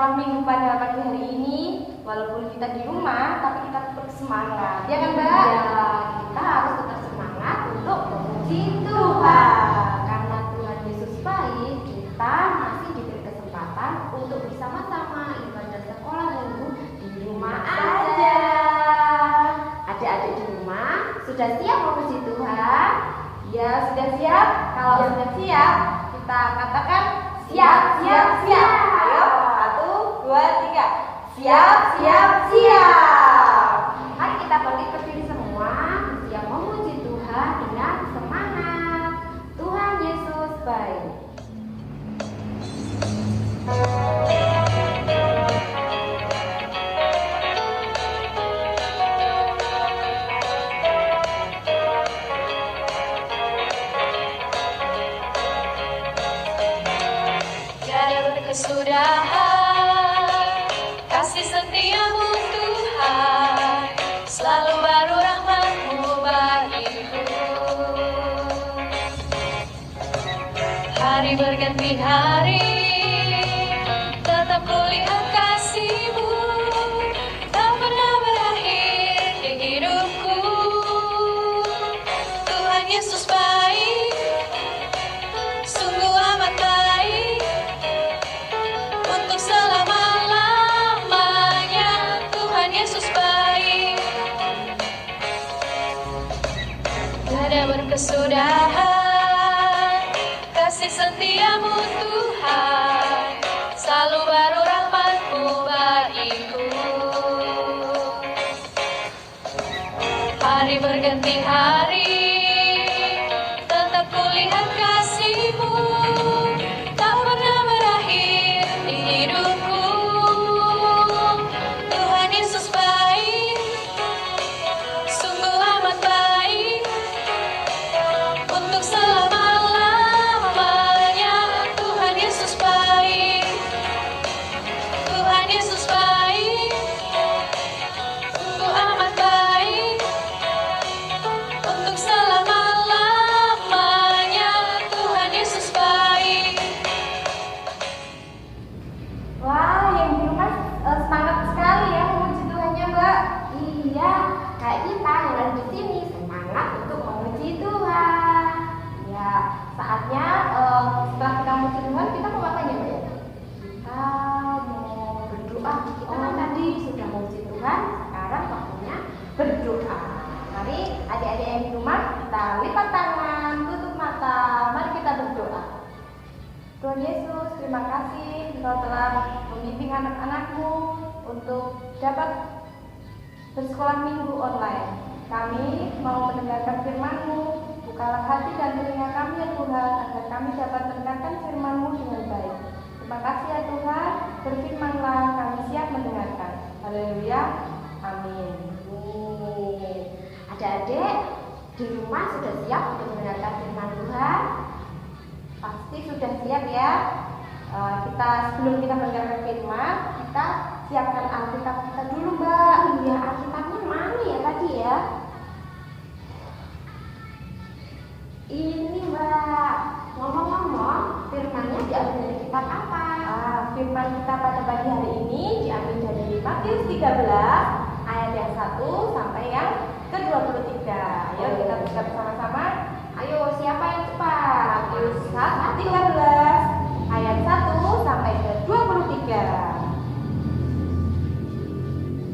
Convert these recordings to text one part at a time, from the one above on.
sekolah minggu pada pagi hari ini, walaupun kita di rumah, tapi kita tetap semangat. Ya kan, Mbak? Ya, kita harus tetap semangat untuk memuji Tuhan. Karena Tuhan Yesus baik, kita masih diberi kesempatan untuk bersama-sama ibadah sekolah minggu di rumah aja. Adik-adik di rumah sudah siap memuji Tuhan? Ya, sudah siap? Kalau Ya. sudah siap, kita katakan siap, siap, siap. Ayo, 1, 2, 3. Siap, siap, siap. Mari kita bangkit berdiri semua, siap memuji Tuhan dengan semangat. Tuhan Yesus baik. Tiada berkesudahan kasih setiamu Tuhan, selalu baru rahmat-Mu bagiku. Hari berganti hari, tetap kulihat kasih-Mu, tak pernah berakhir di hidupku. Tuhan Yesus baik, sungguh amat baik, untuk selama-lamanya. Tuhan Yesus baik, tiada berkesudahan kasih setiamu Tuhan, selalu baru rahmat-Mu bagiku. Hari berganti hari, tetap kulihat kasih-Mu, tak pernah berakhir di hidupku. Tuhan Yesus baik, sungguh amat baik, untuk selama-lamanya. Tuhan Yesus baik, Tuhan Yesus baik, sungguh amat baik, untuk selama-lamanya. Tuhan Yesus baik. Wah, yang di rumah semangat sekali ya memuji Tuhannya, Mbak. Iya, kayak kita yang ada di sini semangat untuk memuji Tuhan. Ya, saatnya setelah kita memuji Tuhan, kita mau ngapain ya, Mbak? Kita mau berdoa. Kita kan tadi sudah memuji Tuhan, sekarang waktunya berdoa. Mari adik-adik yang di rumah, kita lipat tangan, tutup mata, mari kita berdoa. Tuhan Yesus, terima kasih Engkau telah membimbing anak-anak-Mu untuk dapat bersekolah minggu online. Kami mau mendengarkan firman-Mu, bukalah hati dan telinga kami ya Tuhan, agar kami dapat mendengarkan firman-Mu dengan baik. Terima kasih ya Tuhan, berfirmanlah, kami siap mendengarkan. Haleluya, amin. Adik-adik di rumah sudah siap untuk mendengarkan firman Tuhan? Pasti sudah siap ya. Sebelum kita mendengarkan firman, kita siapkan Alkitab kita dulu, Mbak. Iya, Alkitabnya mana ya tadi ya? Ini Mbak. Ngomong-ngomong, firmannya diambil dari kitab apa? Firman kita pada pagi hari ini diambil dari Matius 13 ayat yang 1 sampai yang ke-23. Ayo kita buka bersama-sama. Ayo, siapa yang cepat? Matius 13 ayat 1 sampai ke-23.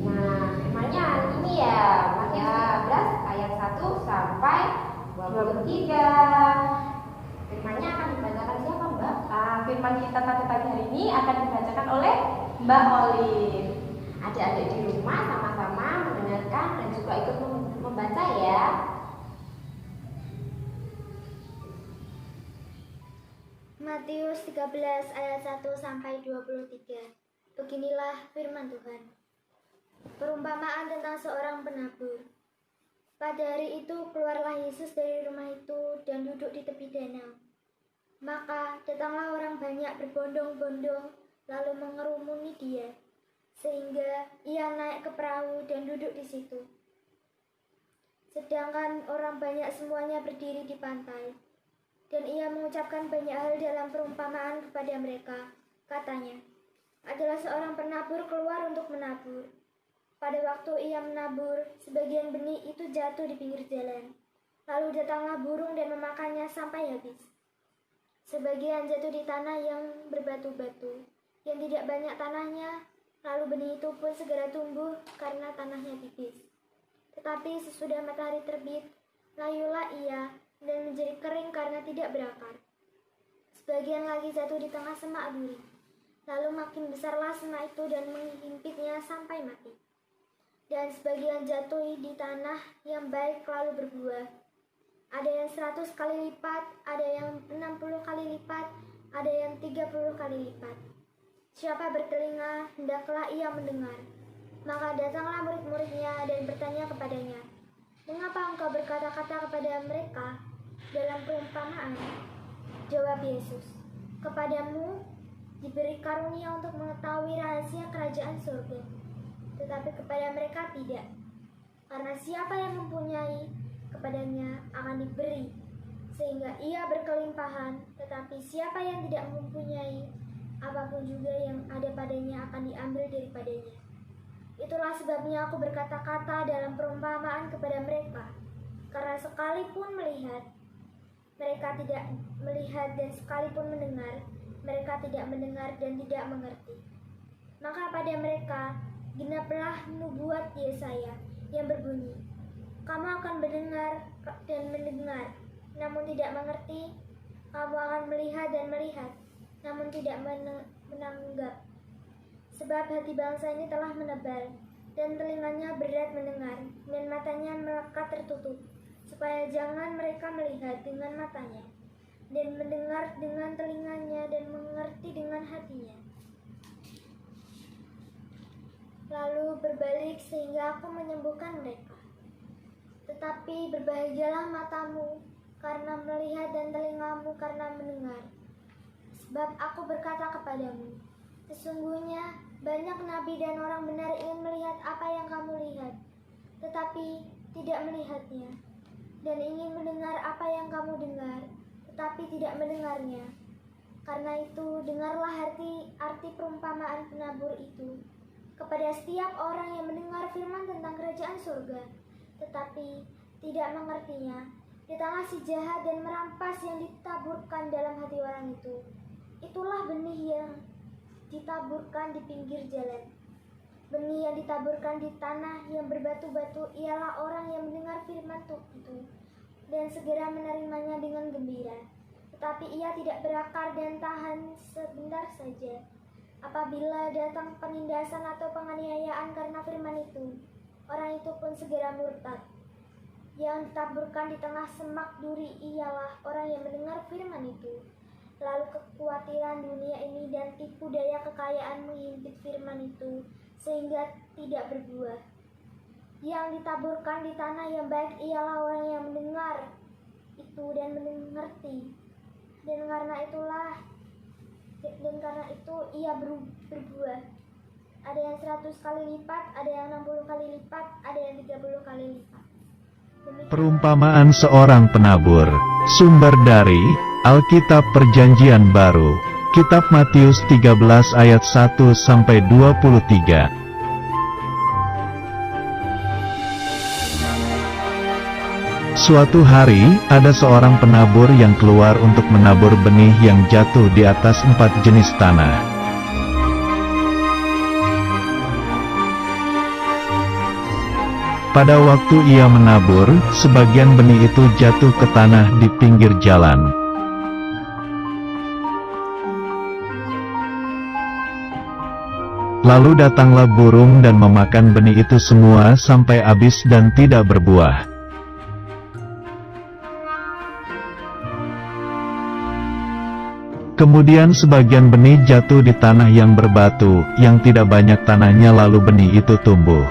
Nah, firmannya ini ya, Matius 13 ayat 1 sampai 23. Firmannya akan dibacakan siapa, Mbak? Firman kita pada pagi hari ini akan dibacakan oleh Mbak Olive. Adik-adik di rumah sama-sama mendengarkan dan juga ikut membaca ya. Matius 13 ayat 1 sampai 23. Beginilah firman Tuhan. Perumpamaan tentang seorang penabur. Pada hari itu keluarlah Yesus dari rumah itu dan duduk di tepi danau. Maka datanglah orang banyak berbondong-bondong lalu mengerumuni dia, sehingga ia naik ke perahu dan duduk di situ. Sedangkan orang banyak semuanya berdiri di pantai. Dan ia mengucapkan banyak hal dalam perumpamaan kepada mereka. Katanya, adalah seorang penabur keluar untuk menabur. Pada waktu ia menabur, sebagian benih itu jatuh di pinggir jalan. Lalu datanglah burung dan memakannya sampai habis. Sebagian jatuh di tanah yang berbatu-batu, yang tidak banyak tanahnya, lalu benih itu pun segera tumbuh karena tanahnya tipis. Tetapi sesudah matahari terbit, layulah ia dan menjadi kering karena tidak berakar. Sebagian lagi jatuh di tengah semak duri. Lalu makin besarlah semak itu dan menghimpitnya sampai mati. Dan sebagian jatuh di tanah yang baik lalu berbuah. Ada yang 100 kali lipat, ada yang 60 kali lipat, ada yang 30 kali lipat. Siapa bertelinga, hendaklah ia mendengar. Maka datanglah murid-muridnya dan bertanya kepadanya, "Mengapa engkau berkata-kata kepada mereka dalam perumpamaan?" Jawab Yesus, "Kepadamu diberi karunia untuk mengetahui rahasia kerajaan surga, tetapi kepada mereka tidak. Karena siapa yang mempunyai, kepadanya akan diberi, sehingga ia berkelimpahan, tetapi siapa yang tidak mempunyai, apapun juga yang ada padanya akan diambil daripadanya. Itulah sebabnya aku berkata-kata dalam perumpamaan kepada mereka, karena sekalipun melihat, mereka tidak melihat, dan sekalipun mendengar, mereka tidak mendengar dan tidak mengerti. Maka pada mereka genaplah nubuat Yesaya yang berbunyi, kamu akan mendengar dan mendengar, namun tidak mengerti. Kamu akan melihat dan melihat, namun tidak menanggap. Sebab hati bangsa ini telah menebal, dan telinganya berat mendengar, dan matanya melekat tertutup, supaya jangan mereka melihat dengan matanya, dan mendengar dengan telinganya, dan mengerti dengan hatinya, lalu berbalik sehingga aku menyembuhkan mereka. Tetapi berbahagialah matamu karena melihat dan telingamu karena mendengar. Sebab aku berkata kepadamu, sesungguhnya banyak nabi dan orang benar ingin melihat apa yang kamu lihat, tetapi tidak melihatnya, dan ingin mendengar apa yang kamu dengar, tetapi tidak mendengarnya. Karena itu, dengarlah arti perumpamaan penabur itu. Kepada setiap orang yang mendengar firman tentang kerajaan surga, tetapi tidak mengertinya, datanglah si jahat dan merampas yang ditaburkan dalam hati orang itu. Itulah benih yang ditaburkan di pinggir jalan. Benih yang ditaburkan di tanah yang berbatu-batu ialah orang yang mendengar firman itu dan segera menerimanya dengan gembira. Tetapi ia tidak berakar dan tahan sebentar saja. Apabila datang penindasan atau penganiayaan karena firman itu, orang itu pun segera murtad. Yang ditaburkan di tengah semak duri ialah orang yang mendengar firman itu, lalu kekhawatiran dunia ini dan tipu daya kekayaan menghimpit firman itu, sehingga tidak berbuah. Yang ditaburkan di tanah yang baik ialah orang yang mendengar itu dan mengerti, dan karena itu ia berbuah. Ada yang 100 kali lipat, ada yang 60 kali lipat, ada yang 30 kali lipat. Perumpamaan seorang penabur. Sumber dari Alkitab Perjanjian Baru, Kitab Matius 13 ayat 1-23. Suatu hari, ada seorang penabur yang keluar untuk menabur benih yang jatuh di atas 4 jenis tanah. Pada waktu ia menabur, sebagian benih itu jatuh ke tanah di pinggir jalan. Lalu datanglah burung dan memakan benih itu semua sampai habis dan tidak berbuah. Kemudian sebagian benih jatuh di tanah yang berbatu, yang tidak banyak tanahnya, lalu benih itu tumbuh.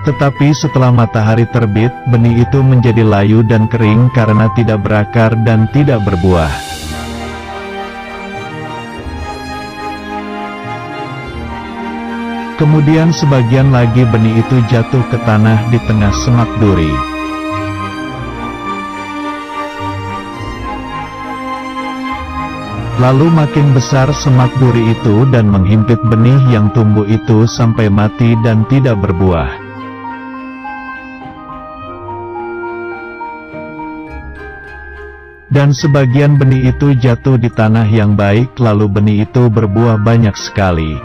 Tetapi setelah matahari terbit, benih itu menjadi layu dan kering karena tidak berakar dan tidak berbuah. Kemudian sebagian lagi benih itu jatuh ke tanah di tengah semak duri. Lalu makin besar semak duri itu dan menghimpit benih yang tumbuh itu sampai mati dan tidak berbuah. Dan sebagian benih itu jatuh di tanah yang baik, lalu benih itu berbuah banyak sekali.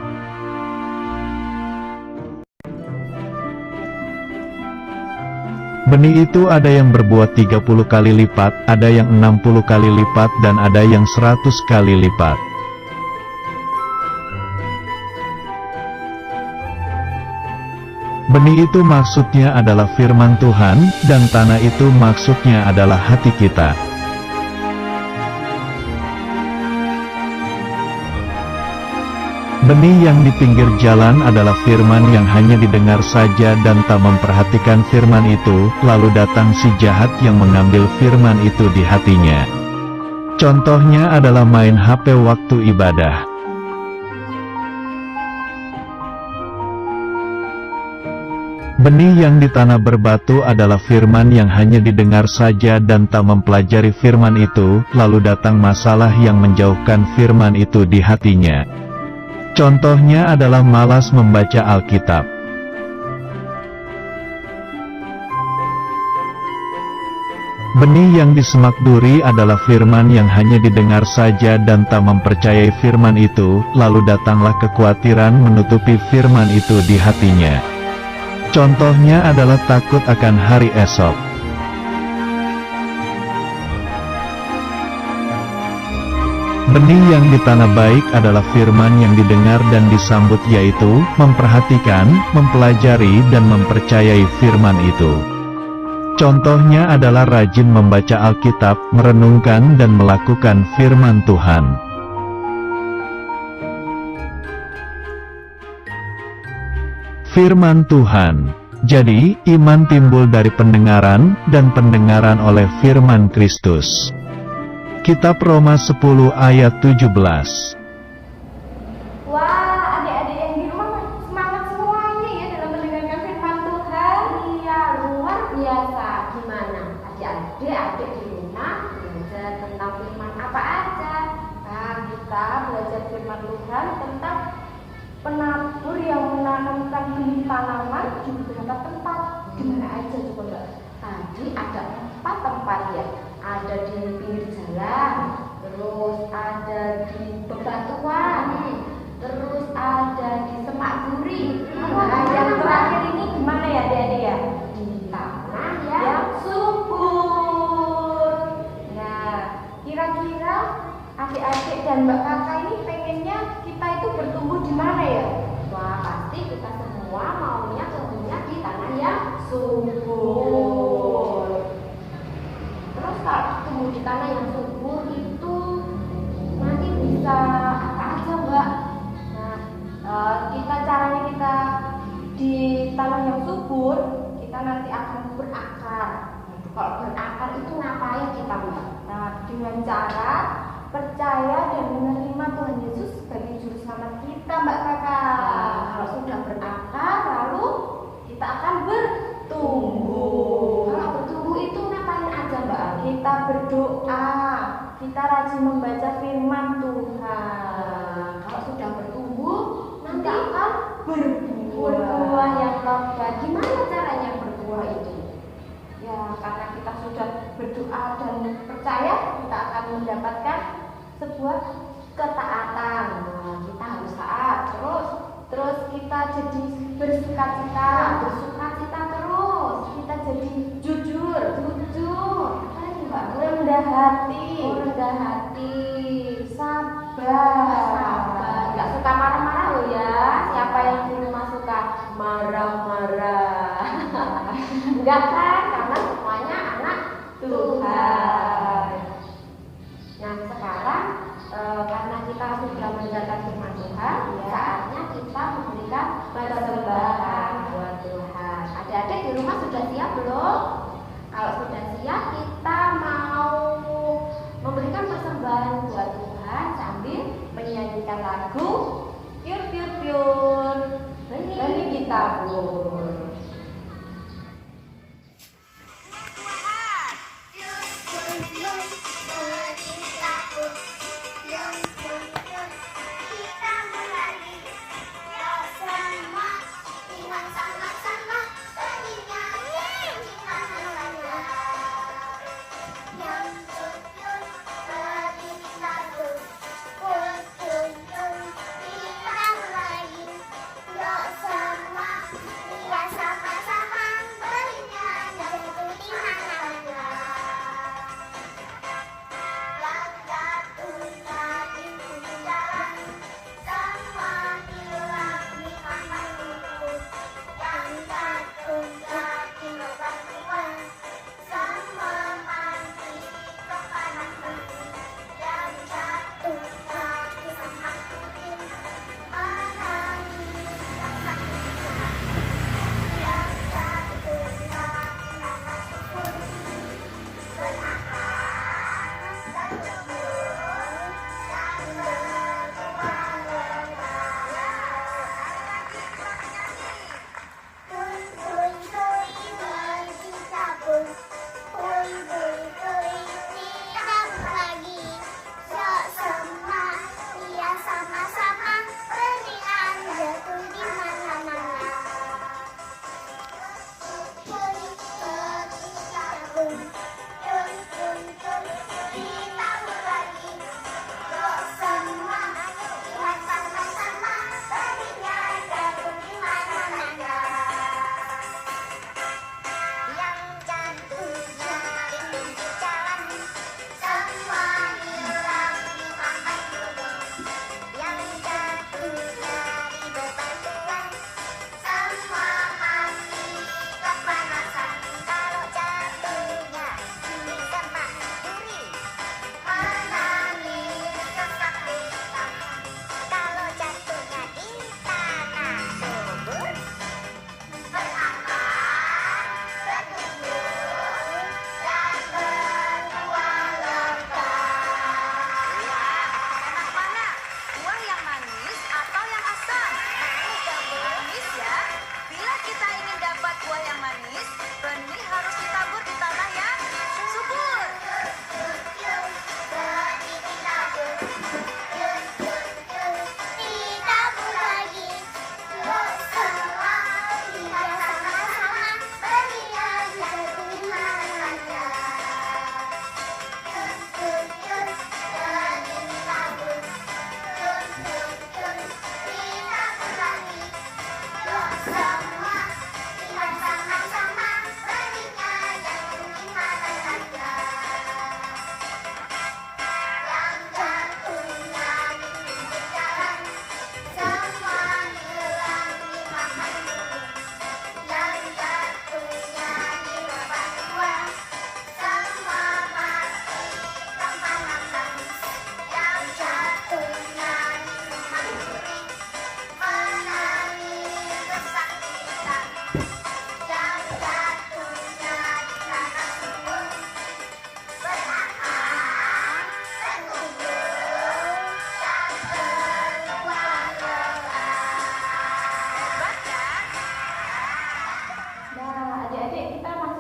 Benih itu ada yang berbuah 30 kali lipat, ada yang 60 kali lipat, dan ada yang 100 kali lipat. Benih itu maksudnya adalah firman Tuhan, dan tanah itu maksudnya adalah hati kita. Benih yang di pinggir jalan adalah firman yang hanya didengar saja dan tak memperhatikan firman itu, lalu datang si jahat yang mengambil firman itu di hatinya. Contohnya adalah main HP waktu ibadah. Benih yang di tanah berbatu adalah firman yang hanya didengar saja dan tak mempelajari firman itu, lalu datang masalah yang menjauhkan firman itu di hatinya. Contohnya adalah malas membaca Alkitab. Benih yang di semak duri adalah firman yang hanya didengar saja dan tak mempercayai firman itu, lalu datanglah kekhawatiran menutupi firman itu di hatinya. Contohnya adalah takut akan hari esok. Benih yang di tanah baik adalah firman yang didengar dan disambut, yaitu memperhatikan, mempelajari dan mempercayai firman itu. Contohnya adalah rajin membaca Alkitab, merenungkan dan melakukan firman Tuhan. Firman Tuhan. Jadi, iman timbul dari pendengaran, dan pendengaran oleh firman Kristus. Kitab Roma 10 ayat 17. Wah, adik-adik yang di rumah semangat semuanya ya dalam mendengarkan firman Tuhan. Iya, luar biasa. Gimana adik-adik di rumah belajar tentang firman apa aja? Nah, kita belajar firman Tuhan tentang penabur yang menanamkan benih tanaman di beberapa tempat. Gimana aja coba Mbak? Tadi ada 4 tempat ya. Ada di pinggir jalan, terus ada di bebatuan, terus ada di semak duri. Nah, yang terakhir ini gimana ya adik-adik ya? Di tanah yang subur. Nah, kira-kira adik-adik dan Mbak Kakak ini pengennya kita itu bertumbuh di mana ya? Wah, pasti kita semua maunya tumbuhnya di tanah yang subur. Terus kalau tumbuh di tanah yang subur itu nanti bisa apa aja Mbak? Nah, caranya kita di tanah yang subur, kita nanti akan berakar. Kalau berakar itu ngapain kita Mbak? Nah, dengan cara percaya dan menerima Tuhan Yesus sebagai juru selamat kita, Mbak Kakak. Nah, kalau sudah berakar, lalu Kita akan bertumbuh. kalau bertumbuh itu ngapain aja Mbak? Kita berdoa, kita rajin membaca firman Tuhan. Nah, kalau sudah bertumbuh, nanti Kita akan berbuah yang lebat. Gimana caranya berbuah itu? Ya, karena kita sudah berdoa dan percaya, kita akan mendapatkan sebuah ketaatan. Nah, kita harus taat. Terus kita jadi bersukacita, Bersukacita terus. kita jadi jujur, Apa lagi Mbak? rendah hati, Rendah hati. sabar. Nggak suka marah-marah loh ya. Siapa yang di rumah suka marah-marah? Enggak kan? Karena semuanya anak Tuhan. Nah sekarang karena kita sudah mendengarkan firman Tuhan, saatnya kita memberikan persembahan buat Tuhan. Adik-adik di rumah sudah siap belum? Kalau sudah siap, kita mau memberikan persembahan buat Tuhan sambil menyanyikan lagu Piur piur piur, benih ditabur. Yang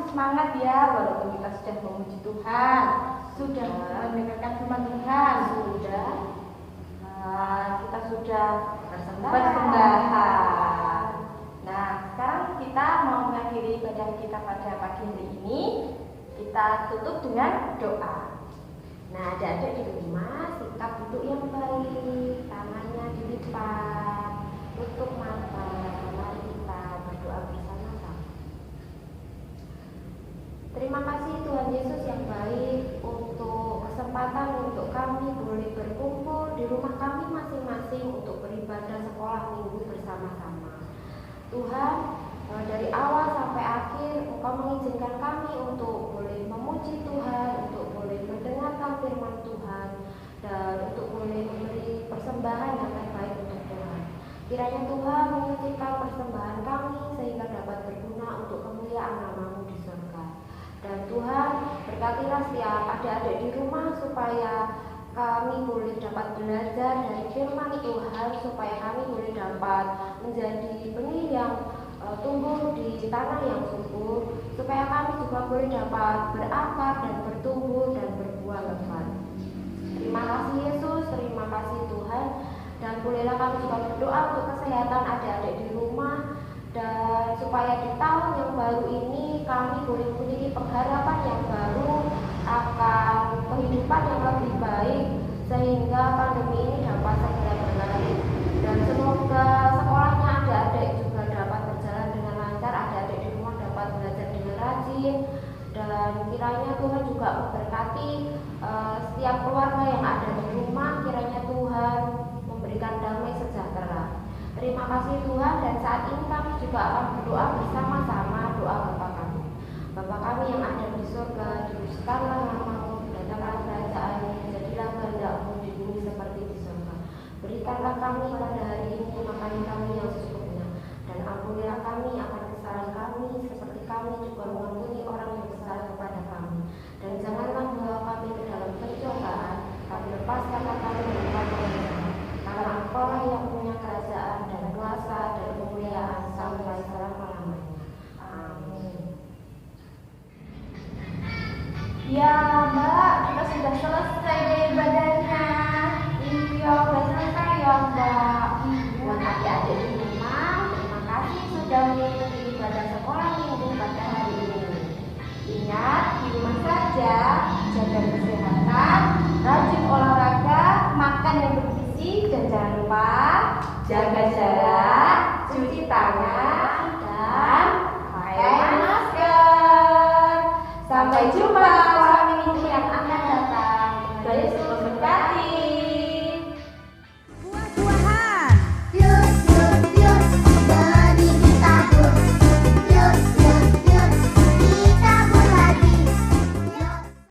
Semangat ya, walaupun kita sudah memuji Tuhan, sudah mendengarkan firman Tuhan, kita sudah bersembahan. Nah, sekarang kita mau mengakhiri ibadah kita pada pagi hari ini. Kita tutup dengan doa. Nah, adik-adik di rumah, sikap duduk yang baik, tangannya dilipat, tutup mata, mari kita berdoa bersama-sama. Terima kasih Tuhan Yesus yang baik untuk kesempatan untuk kami boleh berkumpul di rumah kami masing-masing untuk beribadah sekolah minggu bersama-sama. Tuhan, dari awal sampai akhir Engkau mengizinkan kami untuk boleh memuji Tuhan, untuk boleh mendengarkan firman Tuhan, dan untuk boleh memberi persembahan yang terbaik untuk Tuhan. Kiranya Tuhan mengizinkan persembahan kami sehingga dapat berguna untuk kemuliaan nama-Mu di surga. Dan Tuhan, berkatilah setiap adik-adik di rumah supaya kami boleh dapat belajar dari firman Tuhan, supaya kami boleh dapat menjadi benih yang tumbuh di tanah yang subur, supaya kami juga boleh dapat berakar dan bertumbuh dan berbuah lebat. Terima kasih Yesus, terima kasih Tuhan, dan bolehlah kami juga berdoa untuk kesehatan adik-adik di rumah, dan supaya di tahun yang baru ini kami boleh memiliki pengharapan yang baru akan kehidupan yang lebih baik, sehingga pandemi ini dapat segera berlalu. Dan semoga sekolahnya adik-adik juga dapat berjalan dengan lancar, adik-adik di rumah dapat belajar dengan rajin, dan kiranya Tuhan juga memberkati setiap keluarga yang ada di rumah. Kiranya Tuhan memberikan damai sejahtera. Terima kasih Tuhan, dan saat ini kami juga akan berdoa bersama-sama doa Bapa kami. Bapa kami yang ada di surga, dikuduskanlah nama-Mu, datanglah kerajaan-Mu, jadilah kehendak-Mu di bumi seperti di surga. Berikanlah kami pada hari ini makan kami yang secukupnya, dan ampunilah kami akan kesalahan kami, seperti kami juga mengampuni orang yang bersalah kepada kami. Dan janganlah membawa kami ke dalam pencobaan, tapi lepaskanlah kami dari perbuatan. Karena Engkau yang punya kerajaan dan kuasa dan kemuliaan sampai selama-lamanya. Amin. Ya Mbak, kita sudah selesai ibadahnya. Iya, sudah selesai ya Mbak. Buat adik-adik di rumah, terima kasih sudah mengikuti ibadah sekolah minggu pada hari ini. Ingat, di rumah saja, jaga kesehatan, rajin olahraga, makan yang bergizi, dan jangan lupa jaga jarak, cuci tangan,